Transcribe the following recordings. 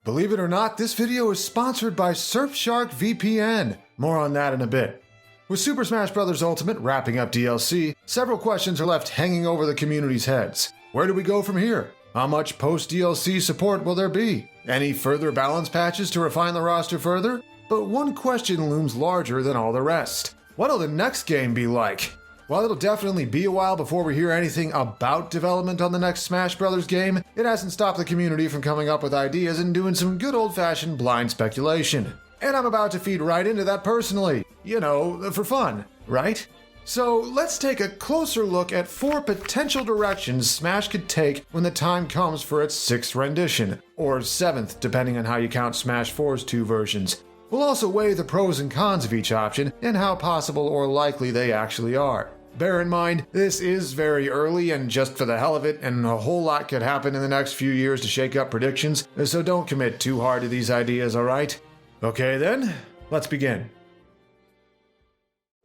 Believe it or not, this video is sponsored by Surfshark VPN. More on that in a bit. With Super Smash Bros. Ultimate wrapping up DLC, several questions are left hanging over the community's heads. Where do we go from here? How much post-DLC support will there be? Any further balance patches to refine the roster further? But one question looms larger than all the rest. What'll the next game be like? While it'll definitely be a while before we hear anything about development on the next Smash Bros. Game, it hasn't stopped the community from coming up with ideas and doing some good old-fashioned blind speculation. And I'm about to feed right into that personally. You know, for fun, right? So let's take a closer look at 4 potential directions Smash could take when the time comes for its 6th rendition, or 7th depending on how you count Smash 4's 2 versions. We'll also weigh the pros and cons of each option and how possible or likely they actually are. Bear in mind, this is very early and just for the hell of it, and a whole lot could happen in the next few years to shake up predictions, so don't commit too hard to these ideas, alright? Okay then, let's begin.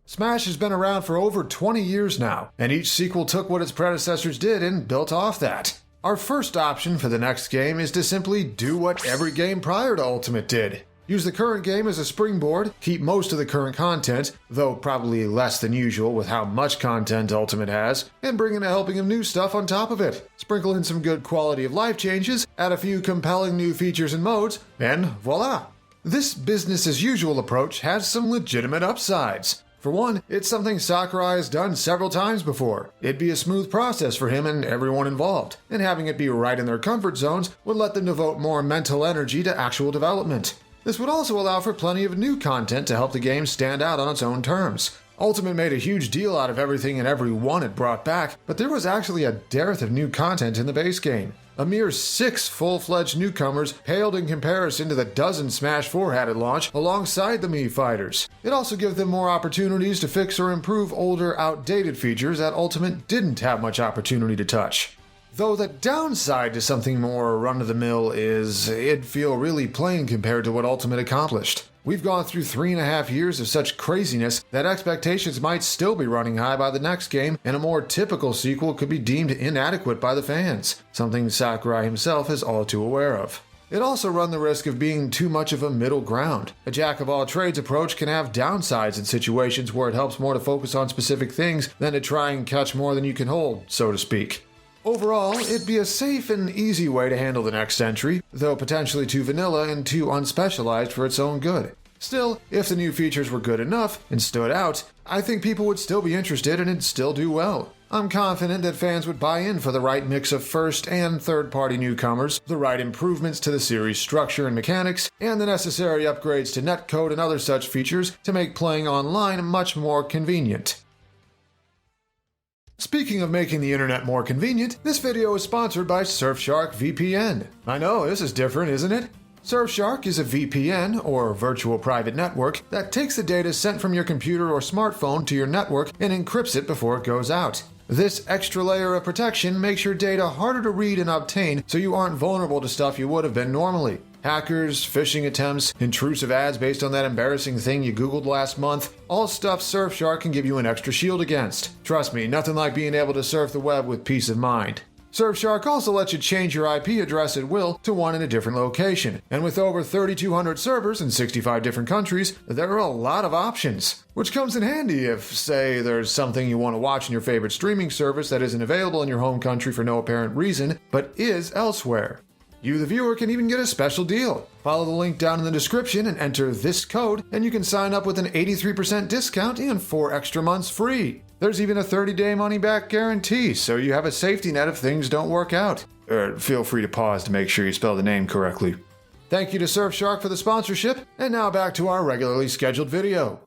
Smash has been around for over 20 years now, and each sequel took what its predecessors did and built off that. Our first option for the next game is to simply do what every game prior to Ultimate did. Use the current game as a springboard, keep most of the current content, though probably less than usual with how much content Ultimate has, and bring in a helping of new stuff on top of it. Sprinkle in some good quality of life changes, add a few compelling new features and modes, and voila! This business as usual approach has some legitimate upsides. For one, it's something Sakurai has done several times before. It'd be a smooth process for him and everyone involved, and having it be right in their comfort zones would let them devote more mental energy to actual development. This would also allow for plenty of new content to help the game stand out on its own terms. Ultimate made a huge deal out of everything and everyone it brought back, but there was actually a dearth of new content in the base game. A mere 6 full-fledged newcomers paled in comparison to the dozen Smash 4 had at launch alongside the Mii fighters. It also gives them more opportunities to fix or improve older, outdated features that Ultimate didn't have much opportunity to touch. Though the downside to something more run-of-the-mill is it'd feel really plain compared to what Ultimate accomplished. We've gone through 3.5 years of such craziness that expectations might still be running high by the next game, and a more typical sequel could be deemed inadequate by the fans, something Sakurai himself is all too aware of. It also run the risk of being too much of a middle ground. A jack-of-all-trades approach can have downsides in situations where it helps more to focus on specific things than to try and catch more than you can hold, so to speak. Overall, it'd be a safe and easy way to handle the next entry, though potentially too vanilla and too unspecialized for its own good. Still, if the new features were good enough and stood out, I think people would still be interested and it'd still do well. I'm confident that fans would buy in for the right mix of first and third-party newcomers, the right improvements to the series' structure and mechanics, and the necessary upgrades to netcode and other such features to make playing online much more convenient. Speaking of making the internet more convenient, this video is sponsored by Surfshark VPN. I know, this is different, isn't it? Surfshark is a VPN, or virtual private network, that takes the data sent from your computer or smartphone to your network and encrypts it before it goes out. This extra layer of protection makes your data harder to read and obtain so you aren't vulnerable to stuff you would have been normally. Hackers, phishing attempts, intrusive ads based on that embarrassing thing you Googled last month, all stuff Surfshark can give you an extra shield against. Trust me, nothing like being able to surf the web with peace of mind. Surfshark also lets you change your IP address at will to one in a different location, and with over 3,200 servers in 65 different countries, there are a lot of options. Which comes in handy if, say, there's something you want to watch in your favorite streaming service that isn't available in your home country for no apparent reason, but is elsewhere. You, the viewer, can even get a special deal. Follow the link down in the description and enter this code, and you can sign up with an 83% discount and 4 extra months free. There's even a 30-day money-back guarantee, so you have a safety net if things don't work out. Feel free to pause to make sure you spell the name correctly. Thank you to Surfshark for the sponsorship, and now back to our regularly scheduled video.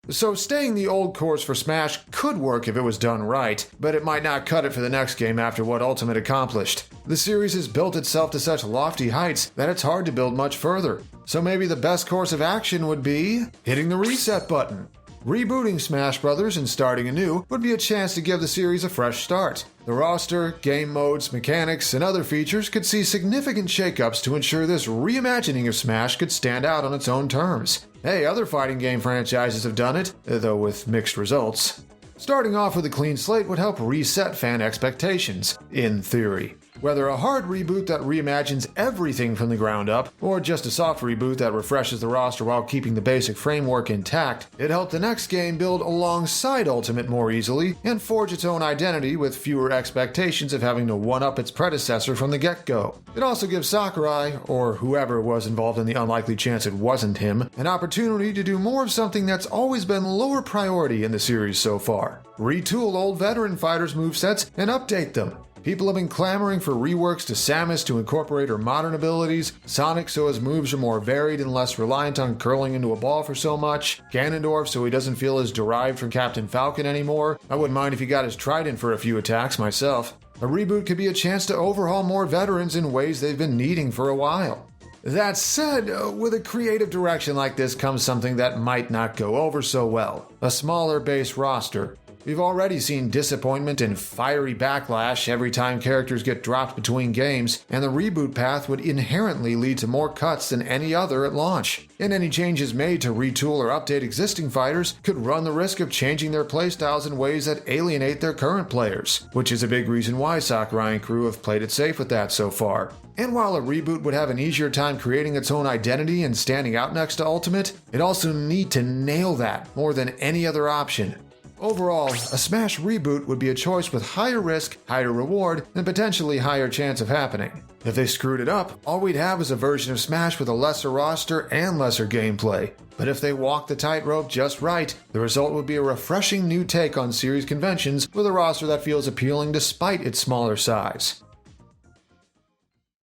So staying the old course for Smash could work if it was done right, but it might not cut it for the next game after what Ultimate accomplished. The series has built itself to such lofty heights that it's hard to build much further. So maybe the best course of action would be hitting the reset button. Rebooting Smash Bros. And starting anew would be a chance to give the series a fresh start. The roster, game modes, mechanics, and other features could see significant shakeups to ensure this reimagining of Smash could stand out on its own terms. Hey, other fighting game franchises have done it, though with mixed results. Starting off with a clean slate would help reset fan expectations, in theory. Whether a hard reboot that reimagines everything from the ground up, or just a soft reboot that refreshes the roster while keeping the basic framework intact, it helped the next game build alongside Ultimate more easily and forge its own identity with fewer expectations of having to one-up its predecessor from the get-go. It also gives Sakurai, or whoever was involved in the unlikely chance it wasn't him, an opportunity to do more of something that's always been lower priority in the series so far. Retool old veteran fighters' movesets and update them. People have been clamoring for reworks to Samus to incorporate her modern abilities, Sonic so his moves are more varied and less reliant on curling into a ball for so much, Ganondorf so he doesn't feel as derived from Captain Falcon anymore. I wouldn't mind if he got his trident for a few attacks myself. A reboot could be a chance to overhaul more veterans in ways they've been needing for a while. That said, with a creative direction like this comes something that might not go over so well: a smaller base roster. We've already seen disappointment and fiery backlash every time characters get dropped between games, and the reboot path would inherently lead to more cuts than any other at launch. And any changes made to retool or update existing fighters could run the risk of changing their playstyles in ways that alienate their current players, which is a big reason why Sakurai and crew have played it safe with that so far. And while a reboot would have an easier time creating its own identity and standing out next to Ultimate, it also need to nail that more than any other option. Overall, a Smash reboot would be a choice with higher risk, higher reward, and potentially higher chance of happening. If they screwed it up, all we'd have is a version of Smash with a lesser roster and lesser gameplay. But if they walk the tightrope just right, the result would be a refreshing new take on series conventions with a roster that feels appealing despite its smaller size.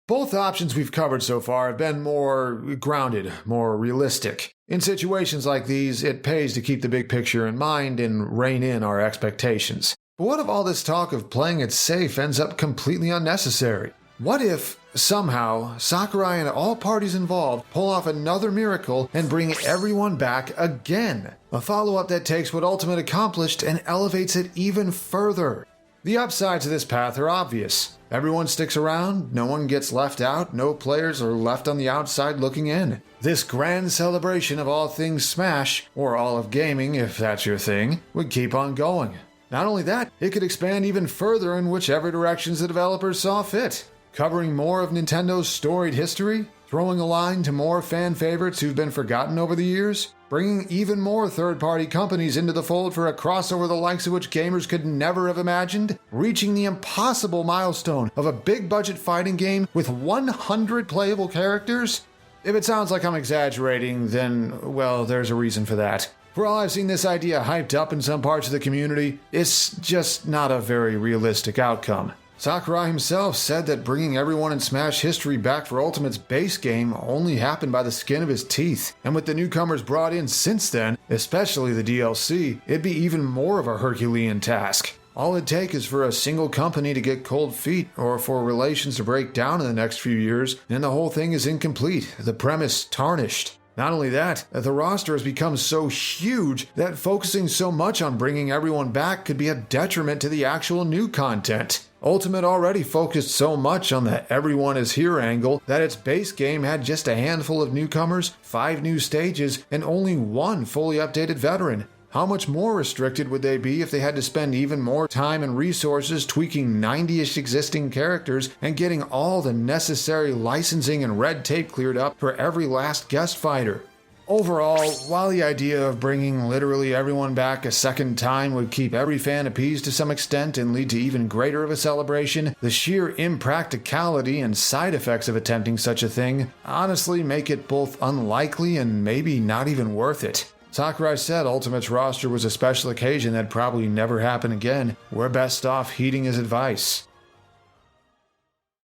Both options we've covered so far have been more grounded, more realistic. In situations like these, it pays to keep the big picture in mind and rein in our expectations. But what if all this talk of playing it safe ends up completely unnecessary? What if, somehow, Sakurai and all parties involved pull off another miracle and bring everyone back again? A follow-up that takes what Ultimate accomplished and elevates it even further. The upsides of this path are obvious. Everyone sticks around, no one gets left out, no players are left on the outside looking in. This grand celebration of all things Smash, or all of gaming if that's your thing, would keep on going. Not only that, it could expand even further in whichever directions the developers saw fit, covering more of Nintendo's storied history, throwing a line to more fan favorites who've been forgotten over the years, bringing even more third-party companies into the fold for a crossover the likes of which gamers could never have imagined, reaching the impossible milestone of a big-budget fighting game with 100 playable characters? If it sounds like I'm exaggerating, then, well, there's a reason for that. For all I've seen this idea hyped up in some parts of the community, it's just not a very realistic outcome. Sakurai himself said that bringing everyone in Smash history back for Ultimate's base game only happened by the skin of his teeth, and with the newcomers brought in since then, especially the DLC, it'd be even more of a Herculean task. All it'd take is for a single company to get cold feet, or for relations to break down in the next few years, and the whole thing is incomplete, the premise tarnished. Not only that, the roster has become so huge that focusing so much on bringing everyone back could be a detriment to the actual new content. Ultimate already focused so much on the everyone is here angle that its base game had just a handful of newcomers, 5 new stages, and only 1 fully updated veteran. How much more restricted would they be if they had to spend even more time and resources tweaking 90-ish existing characters and getting all the necessary licensing and red tape cleared up for every last guest fighter? Overall, while the idea of bringing literally everyone back a second time would keep every fan appeased to some extent and lead to even greater of a celebration, the sheer impracticality and side effects of attempting such a thing honestly make it both unlikely and maybe not even worth it. Sakurai said Ultimate's roster was a special occasion that'd probably never happen again. We're best off heeding his advice.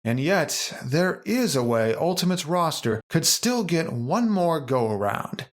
And yet, there is a way Ultimate's roster could still get one more go-around.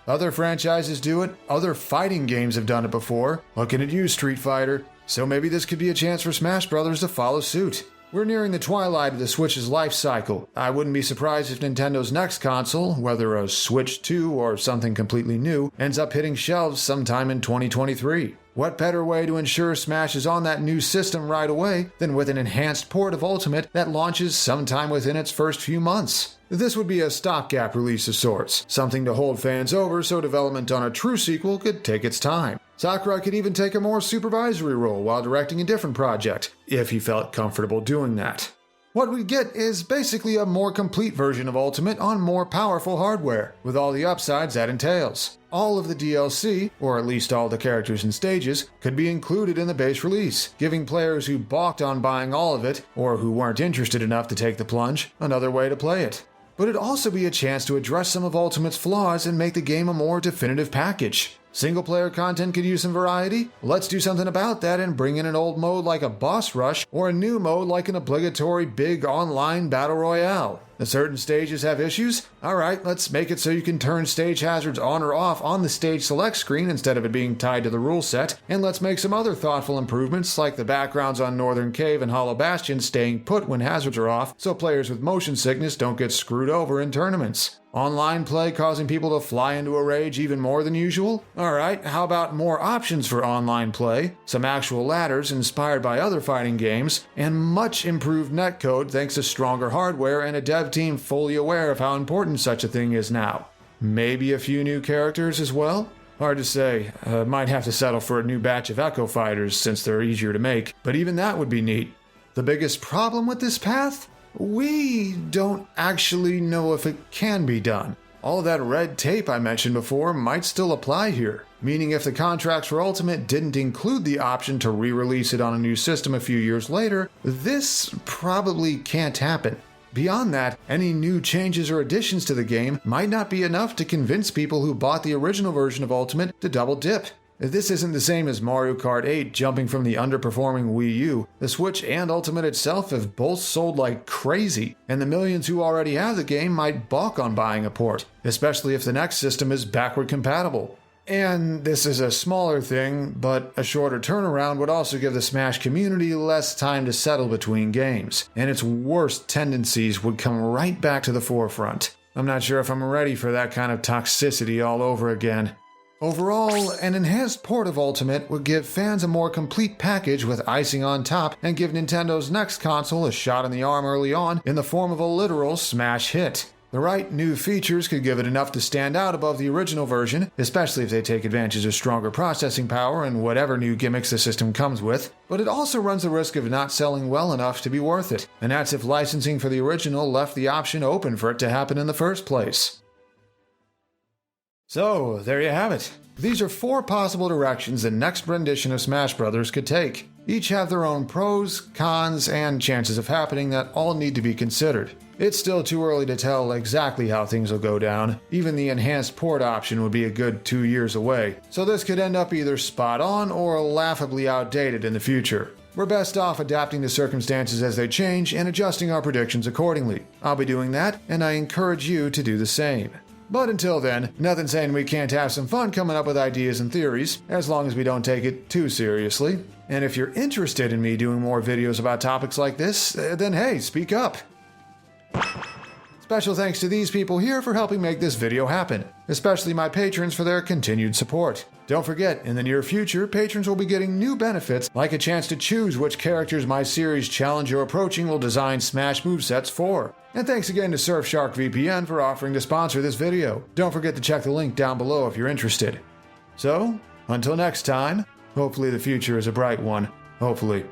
Other franchises do it, other fighting games have done it before. Looking at you, Street Fighter. So maybe this could be a chance for Smash Bros. To follow suit. We're nearing the twilight of the Switch's life cycle. I wouldn't be surprised if Nintendo's next console, whether a Switch 2 or something completely new, ends up hitting shelves sometime in 2023. What better way to ensure Smash is on that new system right away than with an enhanced port of Ultimate that launches sometime within its first few months? This would be a stopgap release of sorts, something to hold fans over so development on a true sequel could take its time. Sakurai could even take a more supervisory role while directing a different project, if he felt comfortable doing that. What we get is basically a more complete version of Ultimate on more powerful hardware, with all the upsides that entails. All of the DLC, or at least all the characters and stages, could be included in the base release, giving players who balked on buying all of it, or who weren't interested enough to take the plunge, another way to play it. But it'd also be a chance to address some of Ultimate's flaws and make the game a more definitive package. Single-player content could use some variety? Let's do something about that and bring in an old mode like a boss rush or a new mode like an obligatory big online battle royale. If certain stages have issues? Alright, let's make it so you can turn stage hazards on or off on the stage select screen instead of it being tied to the rule set, and let's make some other thoughtful improvements like the backgrounds on Northern Cave and Hollow Bastion staying put when hazards are off so players with motion sickness don't get screwed over in tournaments. Online play causing people to fly into a rage even more than usual? Alright, how about more options for online play, some actual ladders inspired by other fighting games, and much improved netcode thanks to stronger hardware and a dev team fully aware of how important such a thing is now. Maybe a few new characters as well? Hard to say. Might have to settle for a new batch of Echo Fighters since they're easier to make, but even that would be neat. The biggest problem with this path? We don't actually know if it can be done. All of that red tape I mentioned before might still apply here, meaning if the contracts for Ultimate didn't include the option to re-release it on a new system a few years later, this probably can't happen. Beyond that, any new changes or additions to the game might not be enough to convince people who bought the original version of Ultimate to double dip. This isn't the same as Mario Kart 8 jumping from the underperforming Wii U. The Switch and Ultimate itself have both sold like crazy, and the millions who already have the game might balk on buying a port, especially if the next system is backward compatible. And this is a smaller thing, but a shorter turnaround would also give the Smash community less time to settle between games, and its worst tendencies would come right back to the forefront. I'm not sure if I'm ready for that kind of toxicity all over again. Overall, an enhanced port of Ultimate would give fans a more complete package with icing on top and give Nintendo's next console a shot in the arm early on in the form of a literal smash hit. The right new features could give it enough to stand out above the original version, especially if they take advantage of stronger processing power and whatever new gimmicks the system comes with, but it also runs the risk of not selling well enough to be worth it, and that's if licensing for the original left the option open for it to happen in the first place. So, there you have it. These are 4 possible directions the next rendition of Smash Bros. Could take. Each have their own pros, cons, and chances of happening that all need to be considered. It's still too early to tell exactly how things will go down. Even the enhanced port option would be a good 2 years away, so this could end up either spot on or laughably outdated in the future. We're best off adapting to circumstances as they change and adjusting our predictions accordingly. I'll be doing that, and I encourage you to do the same. But until then, nothing saying we can't have some fun coming up with ideas and theories, as long as we don't take it too seriously. And if you're interested in me doing more videos about topics like this, then hey, speak up. Special thanks to these people here for helping make this video happen, especially my patrons for their continued support. Don't forget, in the near future, patrons will be getting new benefits like a chance to choose which characters my series Challenge You're Approaching will design Smash movesets for. And thanks again to Surfshark VPN for offering to sponsor this video. Don't forget to check the link down below if you're interested. So, until next time, hopefully the future is a bright one. Hopefully.